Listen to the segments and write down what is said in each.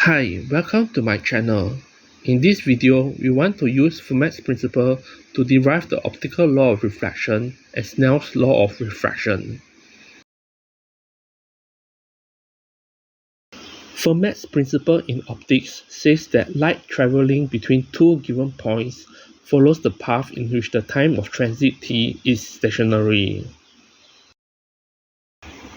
Hi, welcome to my channel. In this video, we want to use Fermat's principle to derive the optical law of refraction and Snell's law of refraction. Fermat's principle in optics says that light traveling between two given points follows the path in which the time of transit t is stationary.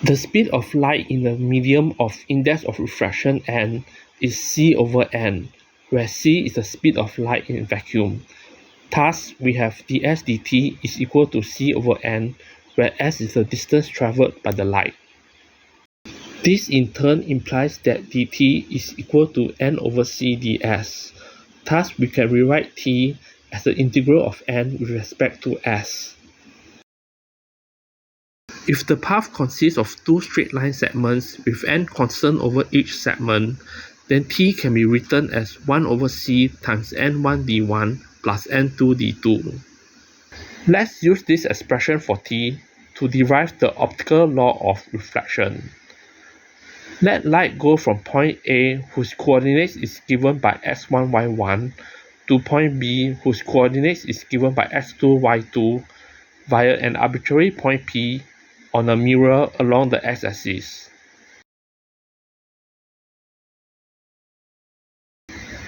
The speed of light in the medium of index of refraction n is c over n, where c is the speed of light in vacuum. Thus, we have ds dt is equal to c over n, where s is the distance travelled by the light. This in turn implies that dt is equal to n over c ds. Thus, we can rewrite t as the integral of n with respect to s. If the path consists of two straight line segments with n constant over each segment, then t can be written as 1 over c times n1 d1 plus n2 d2. Let's use this expression for t to derive the optical law of refraction. Let light go from point A, whose coordinates is given by x1, y1, to point B, whose coordinates is given by x2, y2, via an arbitrary point P on a mirror along the x-axis.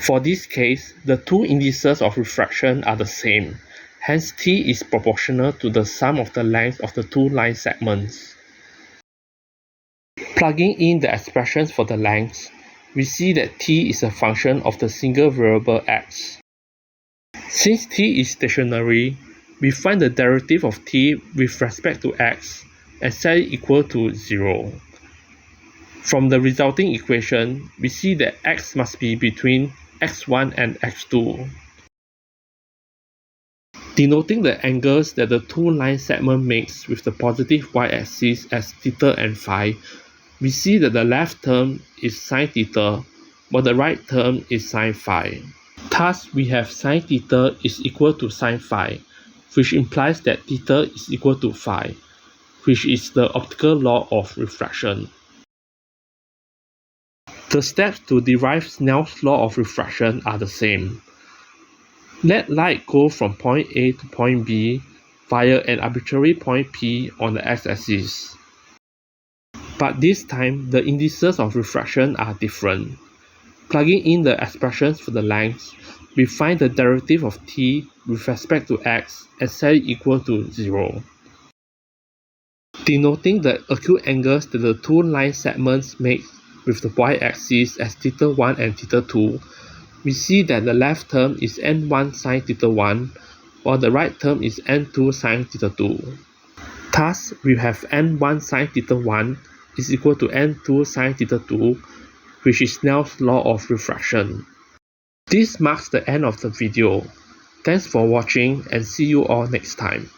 For this case, the two indices of refraction are the same, hence t is proportional to the sum of the length of the two line segments. Plugging in the expressions for the lengths, we see that t is a function of the single variable x. Since t is stationary, we find the derivative of t with respect to x and set it equal to 0. From the resulting equation, we see that x must be between x1 and x2. Denoting the angles that the two line segment makes with the positive y-axis as theta and phi, we see that the left term is sine theta, while the right term is sine phi. Thus, we have sine theta is equal to sine phi, which implies that theta is equal to phi, which is the optical law of refraction. The steps to derive Snell's law of refraction are the same. Let light go from point A to point B via an arbitrary point P on the x-axis. But this time, the indices of refraction are different. Plugging in the expressions for the lengths, we find the derivative of t with respect to x and set it equal to 0. Denoting the acute angles that the two line segments make with the y-axis as θ1 and θ2, we see that the left term is n1 sin θ1, while the right term is n2 sin θ2. Thus, we have n1 sin θ1 is equal to n2 sin θ2, which is Snell's law of refraction. This marks the end of the video. Thanks for watching and see you all next time.